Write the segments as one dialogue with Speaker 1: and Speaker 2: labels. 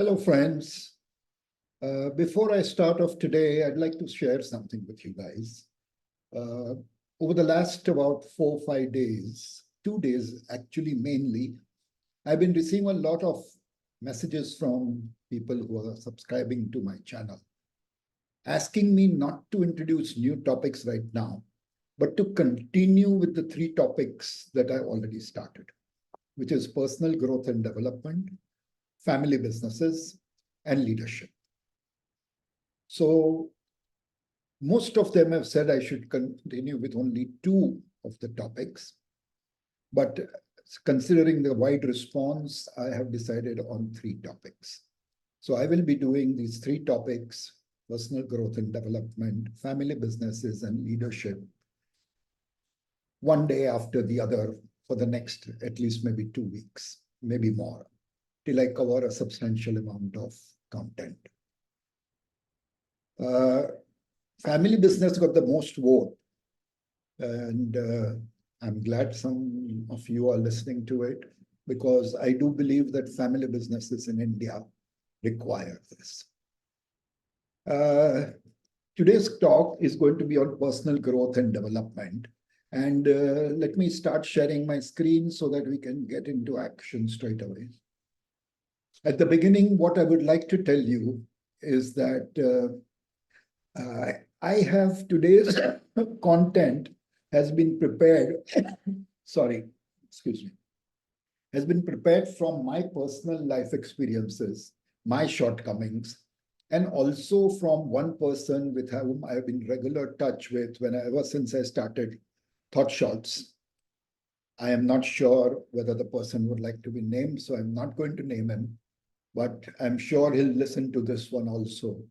Speaker 1: Hello, friends. Before I start off today, I'd like to share something with you guys. Uh, Over the last about 4 or 5 days, 2 days actually mainly, I've been receiving a lot of messages from people who are subscribing to my channel, asking me not to introduce new topics right now, but to continue with the 3 topics that I already started, which is personal growth and development, family businesses, and leadership. So most of them have said I should continue with only 2 of the topics, but considering the wide response, I have decided on 3 topics. So I will be doing these 3 topics: personal growth and development, family businesses, and leadership, one day after the other for the next at least maybe 2 weeks, maybe more, till I cover a substantial amount of content. Family business got the most vote, and I'm glad some of you are listening to it, because I do believe that family businesses in India require this. Today's talk is going to be on personal growth and development. And let me start sharing my screen so that we can get into action straight away. At the beginning, what I would like to tell you is that I have today's content has been prepared, sorry, excuse me, has been prepared from my personal life experiences, my shortcomings, and also from one person with whom I have been in regular touch with ever since I started Thought Shots. I am not sure whether the person would like to be named, so I'm not going to name him, but I'm sure he'll listen to this one also.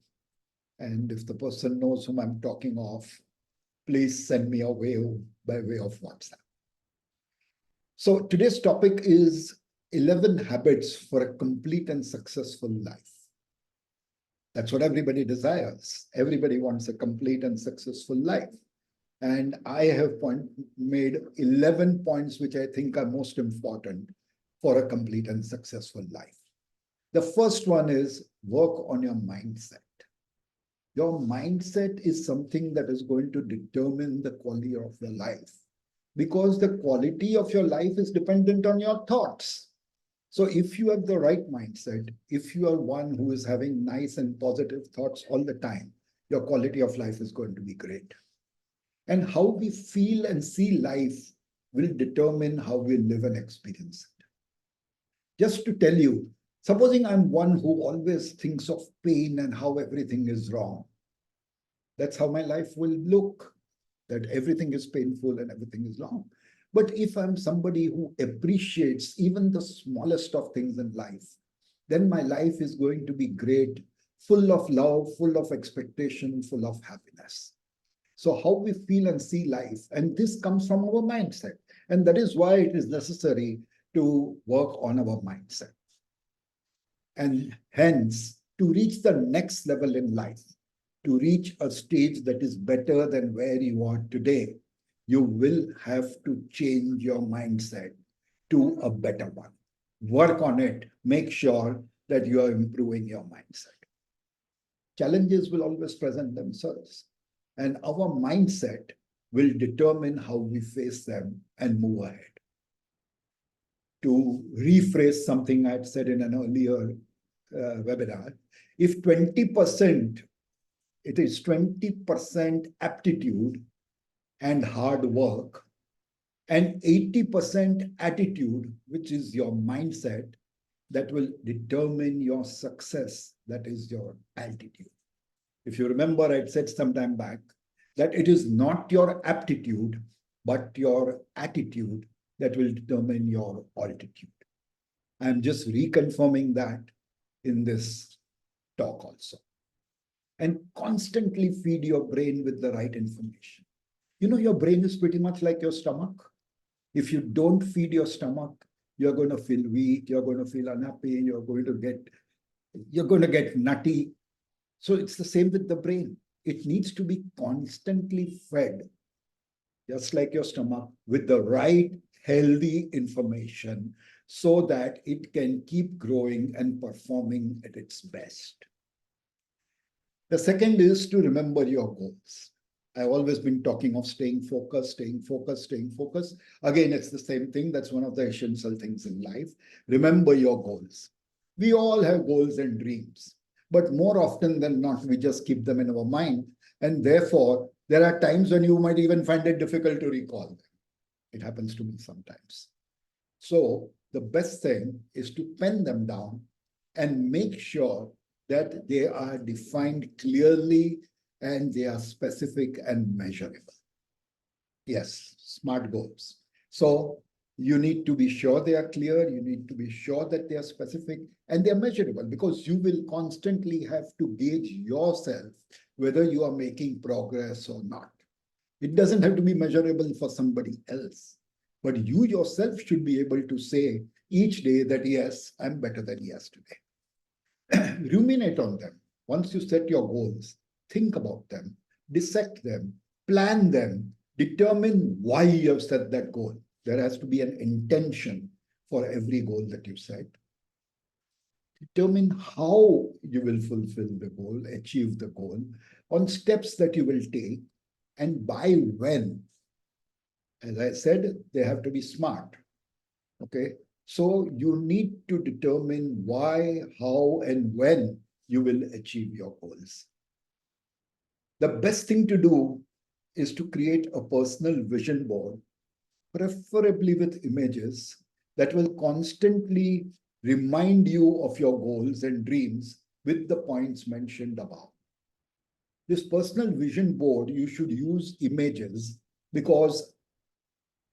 Speaker 1: And if the person knows whom I'm talking of, please send me a wave by way of WhatsApp. So today's topic is 11 habits for a complete and successful life. That's what everybody desires. Everybody wants a complete and successful life. And I have made 11 points which I think are most important for a complete and successful life. The first one is work on your mindset. Your mindset is something that is going to determine the quality of your life, because the quality of your life is dependent on your thoughts. So if you have the right mindset, if you are one who is having nice and positive thoughts all the time, your quality of life is going to be great. And how we feel and see life will determine how we live and experience it. Just to tell you, supposing I'm one who always thinks of pain and how everything is wrong, that's how my life will look, that everything is painful and everything is wrong. But if I'm somebody who appreciates even the smallest of things in life, then my life is going to be great, full of love, full of expectation, full of happiness. So how we feel and see life, and this comes from our mindset. And that is why it is necessary to work on our mindset. And hence, to reach the next level in life, to reach a stage that is better than where you are today, you will have to change your mindset to a better one. Work on it. Make sure that you are improving your mindset. Challenges will always present themselves, and our mindset will determine how we face them and move ahead. To rephrase something I had said in an earlier webinar, if 20%, it is 20% aptitude and hard work, and 80% attitude, which is your mindset, that will determine your success. That is your altitude. If you remember, I said some time back that it is not your aptitude, but your attitude that will determine your altitude. I'm just reconfirming that in this talk also. And constantly feed your brain with the right information. You know, your brain is pretty much like your stomach. If you don't feed your stomach, you're going to feel weak, you're going to feel unhappy, you're going to get nutty. So it's the same with the brain. It needs to be constantly fed, just like your stomach, with the right healthy information, so that it can keep growing and performing at its best. The second is to remember your goals. I've always been talking of staying focused, staying focused, staying focused. Again, it's the same thing. That's one of the essential things in life. Remember your goals. We all have goals and dreams, but more often than not, we just keep them in our mind. And therefore, there are times when you might even find it difficult to recall them. It happens to me sometimes. So the best thing is to pen them down and make sure that they are defined clearly and they are specific and measurable. Yes, SMART goals. So you need to be sure they are clear, you need to be sure that they are specific and they are measurable, because you will constantly have to gauge yourself whether you are making progress or not. It doesn't have to be measurable for somebody else, but you yourself should be able to say each day that, yes, I'm better than yesterday. Ruminate on them. Once you set your goals, think about them, dissect them, plan them, determine why you have set that goal. There has to be an intention for every goal that you set. Determine how you will fulfill the goal, achieve the goal, on steps that you will take, and by when. As I said, they have to be smart. Okay. So you need to determine why, how, and when you will achieve your goals. The best thing to do is to create a personal vision board, preferably with images that will constantly remind you of your goals and dreams with the points mentioned above. This personal vision board, you should use images, because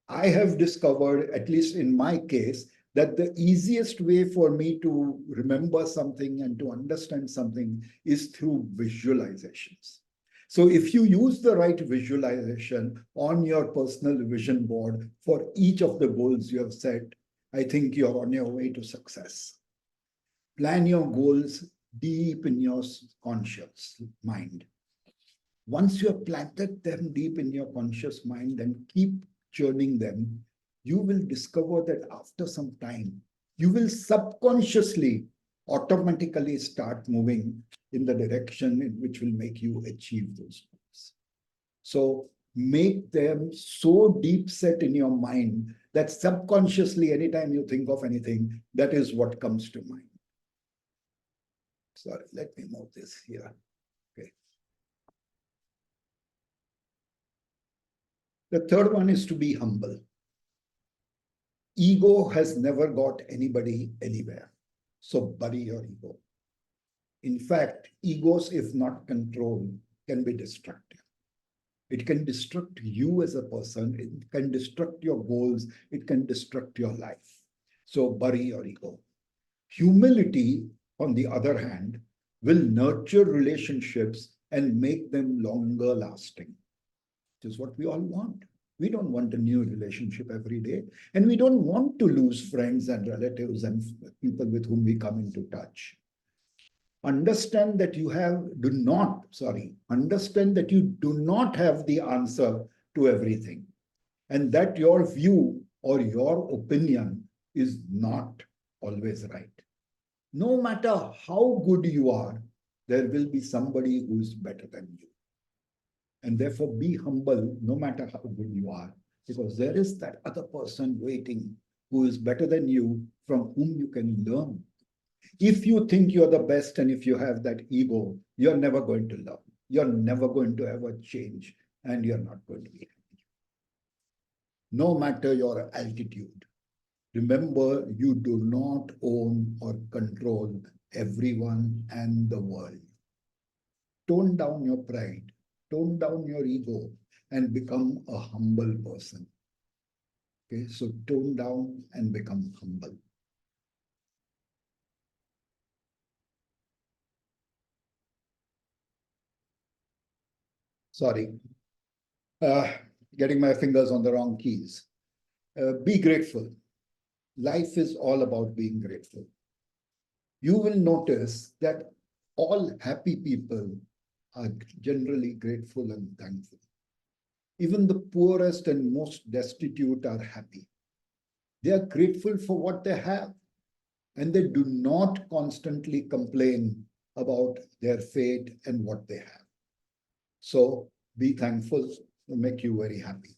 Speaker 1: I have discovered, at least in my case, that the easiest way for me to remember something and to understand something is through visualizations. So if you use the right visualization on your personal vision board for each of the goals you have set, I think you're on your way to success. Plan your goals deep in your conscious mind. Once you have planted them deep in your conscious mind and keep churning them, you will discover that after some time, you will subconsciously automatically start moving in the direction in which will make you achieve those goals. So make them so deep set in your mind that subconsciously, anytime you think of anything, that is what comes to mind. Sorry, let me move this here. Okay. The third one is to be humble. Ego has never got anybody anywhere. So bury your ego. In fact, egos, if not controlled, can be destructive. It can destruct you as a person. It can destruct your goals. It can destruct your life. So bury your ego. Humility, on the other hand, will nurture relationships and make them longer lasting, which is what we all want. We don't want a new relationship every day, and we don't want to lose friends and relatives and people with whom we come into touch. Understand that you understand that you do not have the answer to everything, and that your view or your opinion is not always right. No matter how good you are, there will be somebody who is better than you. And therefore, be humble no matter how good you are, because there is that other person waiting who is better than you, from whom you can learn. If you think you're the best and if you have that ego, you're never going to learn. You're never going to ever change, and you're not going to be happy. No matter your altitude, remember, you do not own or control everyone and the world. Tone down your pride, tone down your ego, and become a humble person. Okay, so tone down and become humble. Sorry, uh, getting my fingers on the wrong keys. Be grateful. Life is all about being grateful. You will notice that all happy people are generally grateful and thankful. Even the poorest and most destitute are happy. They are grateful for what they have, and they do not constantly complain about their fate and what they have. So be thankful, will make you very happy.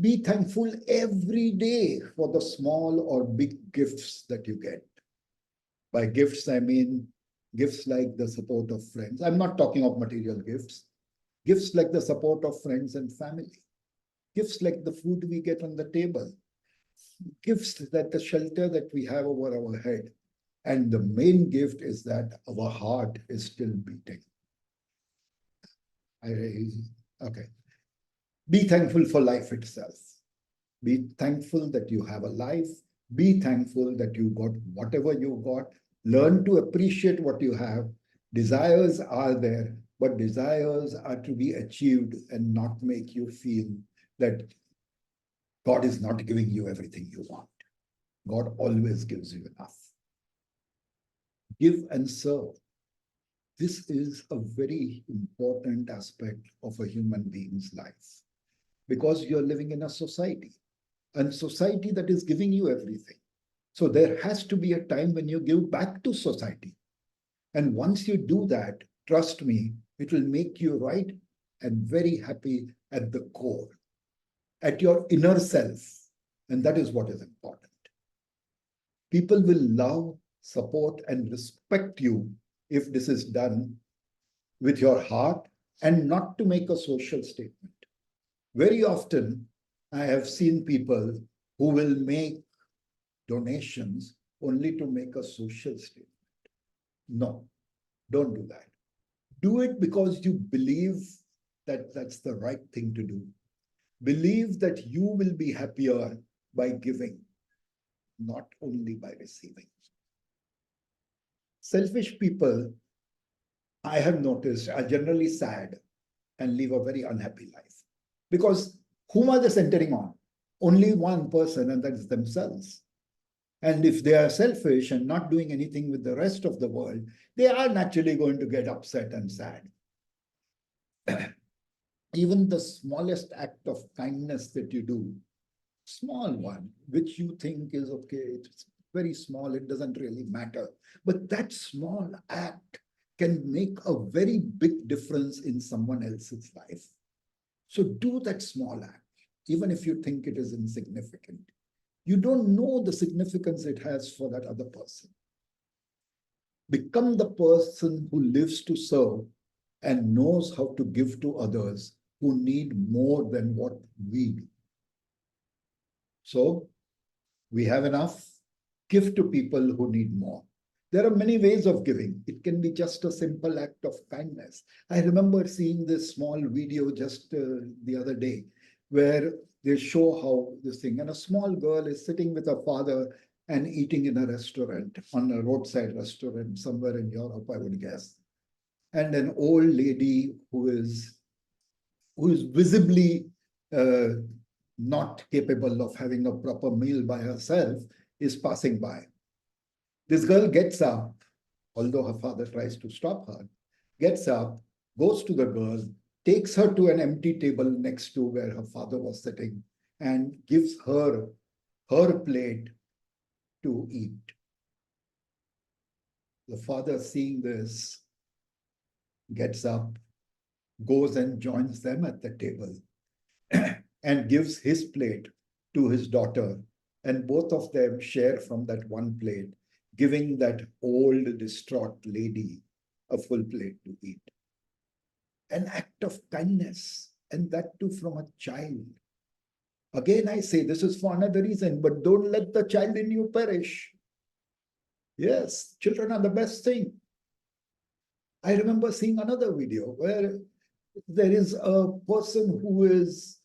Speaker 1: Be thankful every day for the small or big gifts that you get. By gifts, I mean gifts like the support of friends. I'm not talking of material gifts. Gifts like the support of friends and family. Gifts like the food we get on the table. Gifts that the shelter that we have over our head. And the main gift is that our heart is still beating. Okay. Be thankful for life itself. Be thankful that you have a life. Be thankful that you got whatever you got. Learn to appreciate what you have. Desires are there, but desires are to be achieved and not make you feel that God is not giving you everything you want. God always gives you enough. Give and serve. This is a very important aspect of a human being's life because you're living in a society, and society that is giving you everything. So there has to be a time when you give back to society. And once you do that, trust me, it will make you right and very happy at the core, at your inner self. And that is what is important. People will love, support, and respect you if this is done with your heart and not to make a social statement. Very often, I have seen people who will make donations only to make a social statement. No, don't do that. Do it because you believe that that's the right thing to do. Believe that you will be happier by giving, not only by receiving. Selfish people, I have noticed, are generally sad and live a very unhappy life. Because whom are they centering on? Only one person, and that is themselves. And if they are selfish and not doing anything with the rest of the world, they are naturally going to get upset and sad. Even the smallest act of kindness that you do, small one, which you think is okay, it's very small, it doesn't really matter. But that small act can make a very big difference in someone else's life. So do that small act, even if you think it is insignificant. You don't know the significance it has for that other person. Become the person who lives to serve and knows how to give to others who need more than what we do. So we have enough. Give to people who need more. There are many ways of giving. It can be just a simple act of kindness. I remember seeing this small video just the other day where they show how this thing, and a small girl is sitting with her father and eating in a restaurant, on a roadside restaurant somewhere in Europe, I would guess. And an old lady who is visibly not capable of having a proper meal by herself is passing by. This girl gets up, although her father tries to stop her, gets up, goes to the girl, takes her to an empty table next to where her father was sitting, and gives her her plate to eat. The father, seeing this, gets up, goes and joins them at the table, and gives his plate to his daughter, and both of them share from that one plate, giving that old, distraught lady a full plate to eat. An act of kindness, and that too from a child. Again, I say this is for another reason, but don't let the child in you perish. Yes, children are the best thing. I remember seeing another video where there is a person who is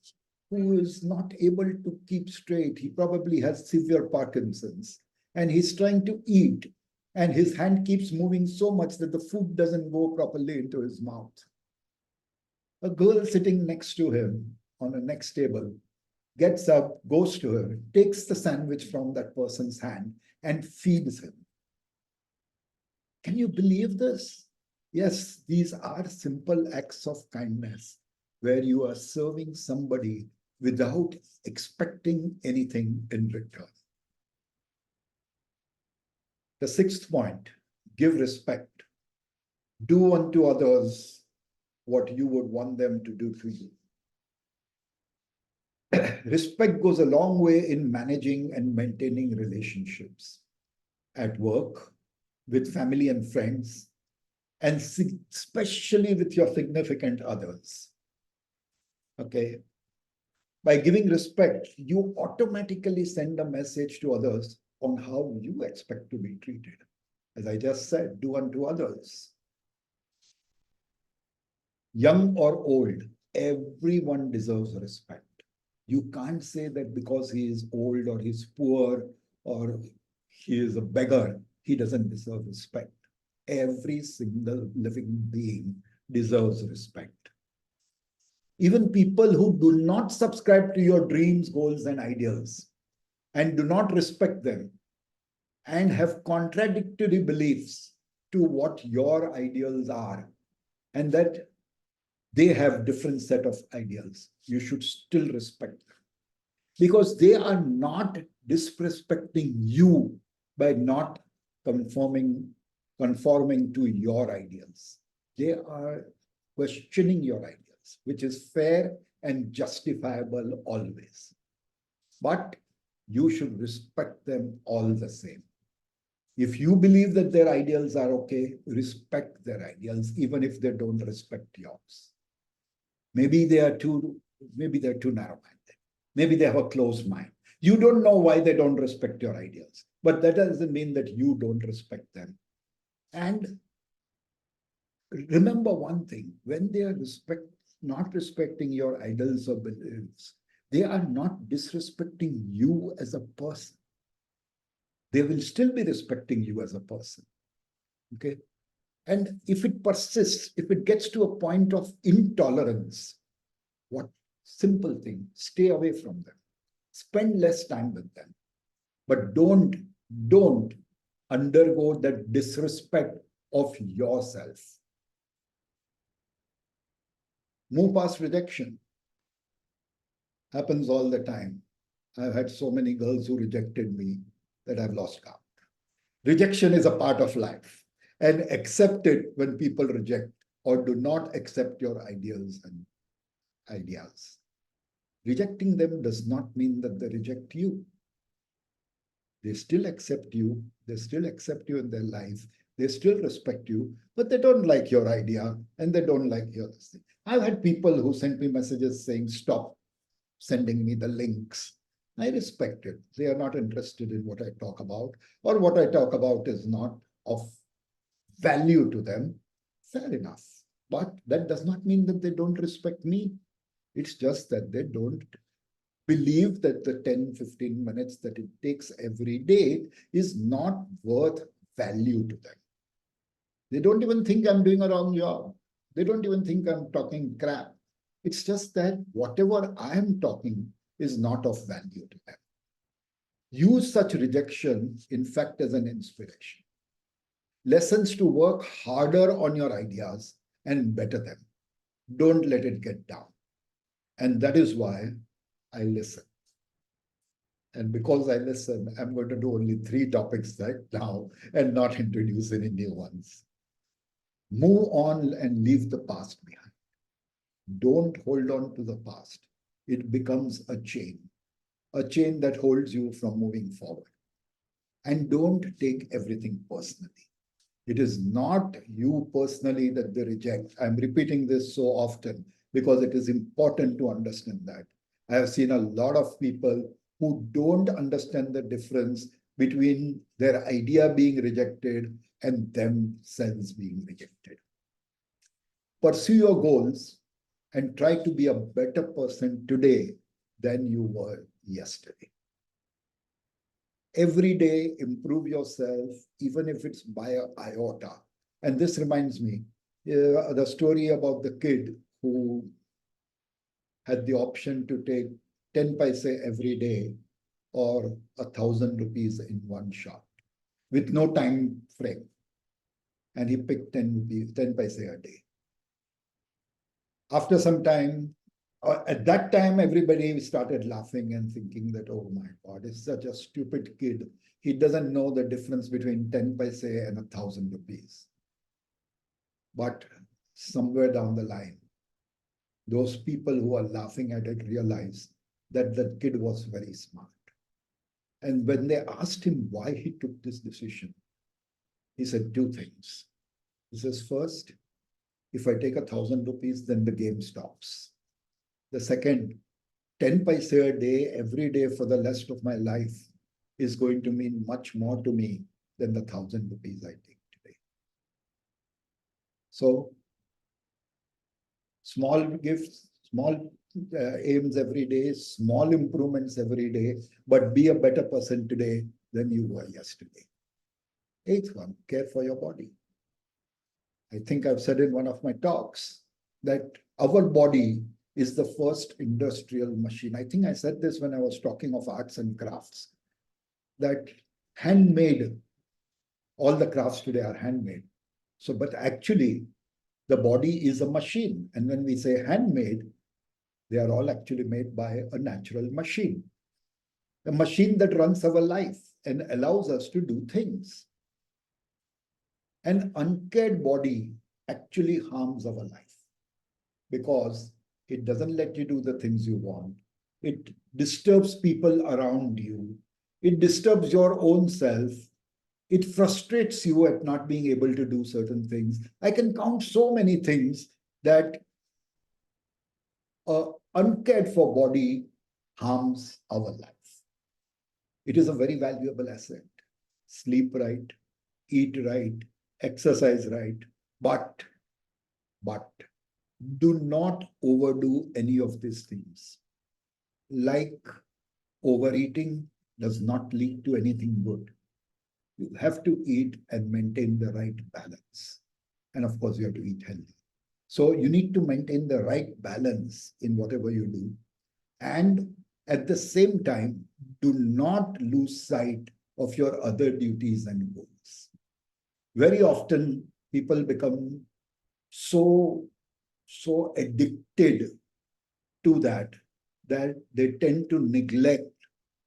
Speaker 1: not able to keep straight. He probably has severe Parkinson's, and he's trying to eat, and his hand keeps moving so much that the food doesn't go properly into his mouth. A girl sitting next to him on the next table gets up, goes to her, takes the sandwich from that person's hand, and feeds him. Can you believe this? Yes, these are simple acts of kindness where you are serving somebody without expecting anything in return. The sixth point, give respect. Do unto others what you would want them to do to you. Respect goes a long way in managing and maintaining relationships at work, with family and friends, and especially with your significant others. Okay. By giving respect, you automatically send a message to others on how you expect to be treated. As I just said, do unto others. Young or old, everyone deserves respect. You can't say that because he is old or he's poor or he is a beggar, he doesn't deserve respect. Every single living being deserves respect. Even people who do not subscribe to your dreams, goals, and ideals and do not respect them and have contradictory beliefs to what your ideals are, and that they have different set of ideals, you should still respect them, because they are not disrespecting you by not conforming to your ideals. They are questioning your ideals, which is fair and justifiable always. But you should respect them all the same. If you believe that their ideals are okay, respect their ideals, even if they don't respect yours. Maybe they are too narrow-minded. Maybe they have a closed mind. You don't know why they don't respect your ideals, but that doesn't mean that you don't respect them. And remember one thing, when they are not respecting your ideals or beliefs, they are not disrespecting you as a person. They will still be respecting you as a person. Okay. And if it persists, if it gets to a point of intolerance, what simple thing, stay away from them. Spend less time with them. But don't undergo that disrespect of yourself. Move past rejection. Happens all the time. I've had so many girls who rejected me that I've lost count. Rejection is a part of life, and accept it when people reject or do not accept your ideals and ideas. Rejecting them does not mean that they reject you. They still accept you. They still accept you in their life. They still respect you, but they don't like your idea and they don't like your thing. I've had people who sent me messages saying, stop sending me the links. I respect it. They are not interested in what I talk about, or what I talk about is not of value to them. Fair enough. But that does not mean that they don't respect me. It's just that they don't believe that the 10-15 minutes that it takes every day is not worth value to them. They don't even think I'm doing a wrong job. They don't even think I'm talking crap. It's just that whatever I'm talking is not of value to them. Use such rejection, in fact, as an inspiration. Lessons to work harder on your ideas and better them. Don't let it get down. And that is why I listen. And because I listen, I'm going to do only 3 topics right now and not introduce any new ones. Move on and leave the past behind. Don't hold on to the past. It becomes a chain that holds you from moving forward. And don't take everything personally. It is not you personally that they reject. I'm repeating this so often because it is important to understand that. I have seen a lot of people who don't understand the difference between their idea being rejected and themselves being rejected. Pursue your goals and try to be a better person today than you were yesterday. Every day, improve yourself, even if it's by an iota. And this reminds me, the story about the kid who had the option to take 10 paise every day or 1,000 rupees in one shot with no time frame. And he picked 10 paise a day. After some time, At that time, everybody started laughing and thinking that, oh my God, it's such a stupid kid. He doesn't know the difference between 10 paise and 1,000 rupees. But somewhere down the line, those people who are laughing at it realized that the kid was very smart. And when they asked him why he took this decision, he said two things. He says, first, if I take 1,000 rupees, then the game stops. The second, 10 paise a day, every day for the rest of my life is going to mean much more to me than the 1,000 rupees I take today. So, small gifts, small aims every day, small improvements every day, but be a better person today than you were yesterday. Eighth one, care for your body. I think I've said in one of my talks that our body is the first industrial machine. I think I said this when I was talking of arts and crafts, that handmade, all the crafts today are handmade. So, but actually, the body is a machine. And when we say handmade, they are all actually made by a natural machine. A machine that runs our life and allows us to do things. An uncared body actually harms our life because it doesn't let you do the things you want. It disturbs people around you. It disturbs your own self. It frustrates you at not being able to do certain things. I can count so many things that an uncared for body harms our life. It is a very valuable asset. Sleep right, eat right, exercise right, but do not overdo any of these things. Like overeating does not lead to anything good. You have to eat and maintain the right balance. And of course, you have to eat healthy. So you need to maintain the right balance in whatever you do. And at the same time, do not lose sight of your other duties and goals. Very often, people become so addicted to that they tend to neglect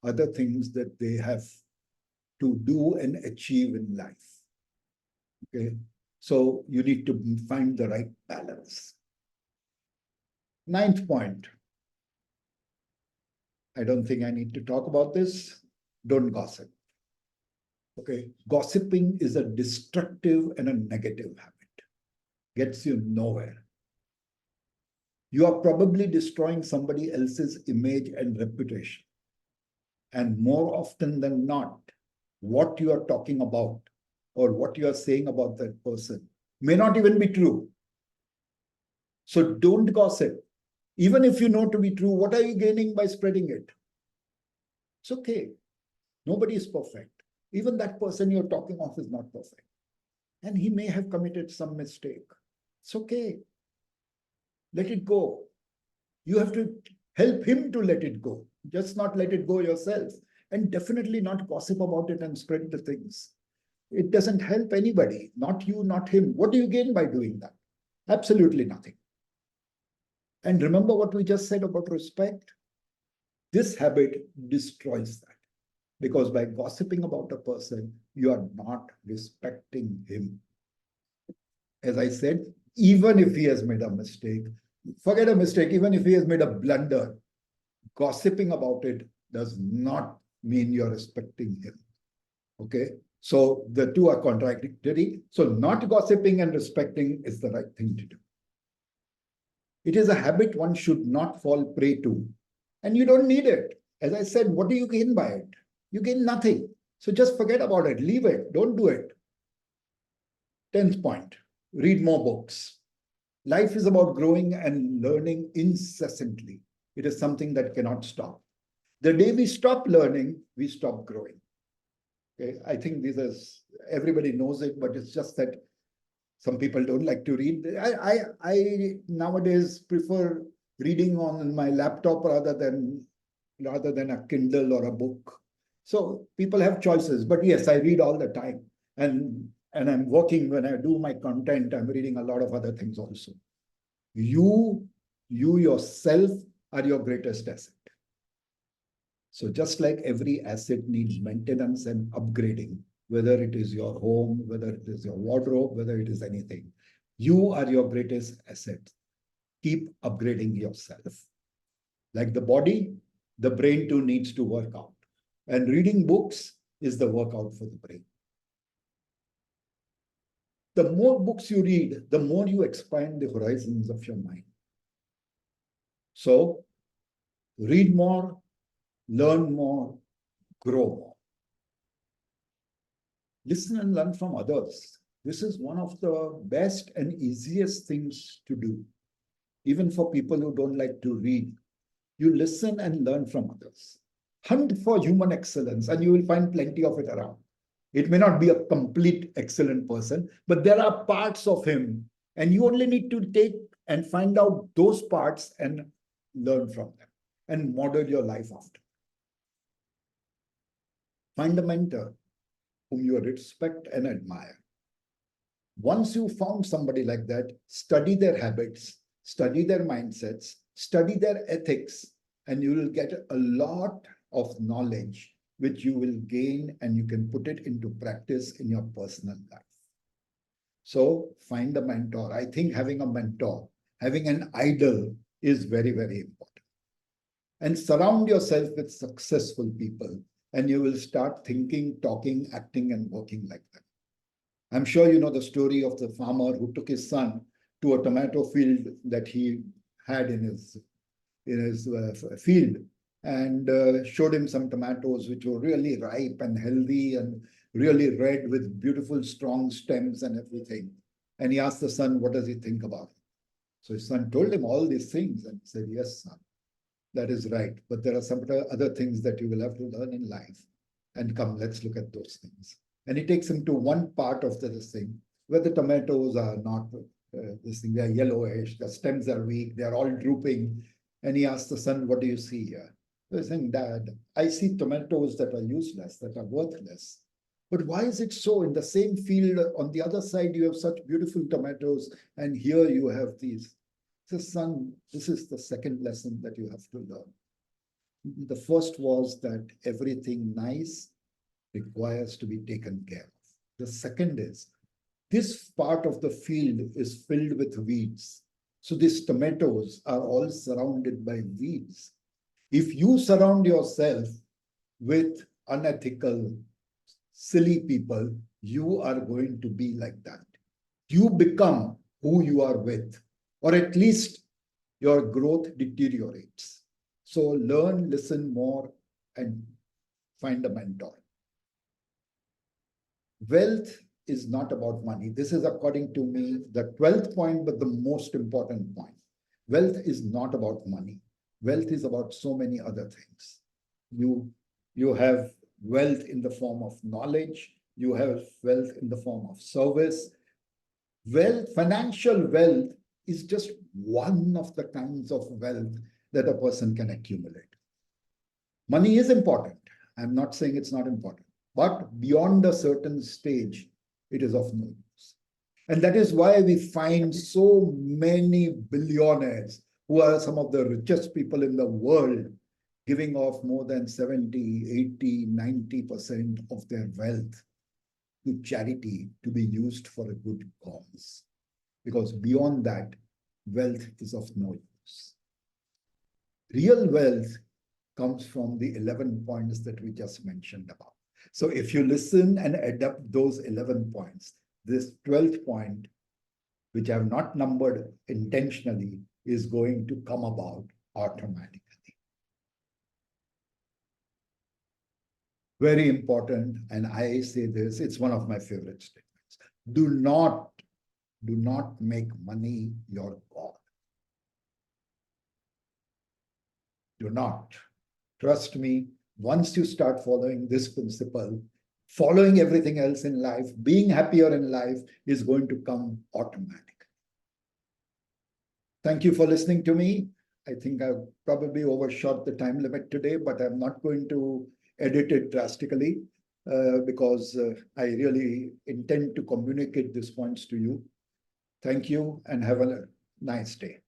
Speaker 1: other things that they have to do and achieve in life. Okay, so you need to find the right balance. Ninth point. I don't think I need to talk about this. Don't gossip. Okay, gossiping is a destructive and a negative habit. Gets you nowhere. You are probably destroying somebody else's image and reputation. And more often than not, what you are talking about or what you are saying about that person may not even be true. So don't gossip. Even if you know to be true, what are you gaining by spreading it? It's okay. Nobody is perfect. Even that person you're talking of is not perfect. And he may have committed some mistake. It's okay. Let it go. You have to help him to let it go. Just not let it go yourself. And definitely not gossip about it and spread the things. It doesn't help anybody. Not you, not him. What do you gain by doing that? Absolutely nothing. And remember what we just said about respect? This habit destroys that. Because by gossiping about a person, you are not respecting him. As I said, even if he has made a mistake, forget a mistake, even if he has made a blunder, gossiping about it does not mean you're respecting him. Okay? So the two are contradictory. So not gossiping and respecting is the right thing to do. It is a habit one should not fall prey to. And you don't need it. As I said, what do you gain by it? You gain nothing. So just forget about it. Leave it. Don't do it. 10th point, read more books. Life is about growing and learning incessantly. It is something that cannot stop. The day we stop learning, we stop growing. Okay, I think this is, everybody knows it, but it's just that some people don't like to read. I nowadays prefer reading on my laptop rather than a Kindle or a book. So people have choices, but yes, I read all the time. And I'm working, when I do my content, I'm reading a lot of other things also. You You yourself are your greatest asset. So just like every asset needs maintenance and upgrading, whether it is your home, whether it is your wardrobe, whether it is anything, you are your greatest asset. Keep upgrading yourself. Like the body, the brain too needs to work out. And reading books is the workout for the brain. The more books you read, the more you expand the horizons of your mind. So read more, learn more, grow more. Listen and learn from others. This is one of the best and easiest things to do. Even for people who don't like to read, you listen and learn from others. Hunt for human excellence, and you will find plenty of it around. It may not be a complete excellent person, but there are parts of him, and you only need to take and find out those parts and learn from them and model your life after. Find a mentor whom you respect and admire. Once you found somebody like that, study their habits, study their mindsets, study their ethics, and you will get a lot of knowledge which you will gain and you can put it into practice in your personal life. So find a mentor. I think having a mentor, having an idol is very, very important. And surround yourself with successful people, and you will start thinking, talking, acting, and working like them. I'm sure you know the story of the farmer who took his son to a tomato field that he had in his field, and showed him some tomatoes which were really ripe and healthy and really red with beautiful strong stems and everything. And he asked the son, what does he think about it? So his son told him all these things and said, yes, son, that is right. But there are some other things that you will have to learn in life. And come, let's look at those things. And he takes him to one part of this thing where the tomatoes are not this thing, they are yellowish, the stems are weak, they are all drooping. And he asked the son, what do you see here? He was saying, Dad, I see tomatoes that are useless, that are worthless. But why is it so? In the same field, on the other side, you have such beautiful tomatoes, and here you have these. He says, son, this is the second lesson that you have to learn. The first was that everything nice requires to be taken care of. The second is, this part of the field is filled with weeds. So these tomatoes are all surrounded by weeds. If you surround yourself with unethical, silly people, you are going to be like that. You become who you are with, or at least your growth deteriorates. So learn, listen more, and find a mentor. Wealth is not about money. This is, according to me, the 12th point, but the most important point. Wealth is not about money. Wealth is about so many other things. You have wealth in the form of knowledge. You have wealth in the form of service. Wealth, financial wealth, is just one of the kinds of wealth that a person can accumulate. Money is important. I'm not saying it's not important, but beyond a certain stage, it is of no use. And that is why we find so many billionaires who are some of the richest people in the world giving off more than 70, 80, 90% of their wealth to charity to be used for a good cause. Because beyond that, wealth is of no use. Real wealth comes from the 11 points that we just mentioned about. So if you listen and adapt those 11 points, this 12th point, which I have not numbered intentionally, is going to come about automatically. Very important, and I say this, it's one of my favorite statements. Do not make money your God. Do not. Trust me, once you start following this principle, following everything else in life, being happier in life is going to come automatic. Thank you for listening to me. I think I've probably overshot the time limit today, but I'm not going to edit it drastically because I really intend to communicate these points to you. Thank you and have a nice day.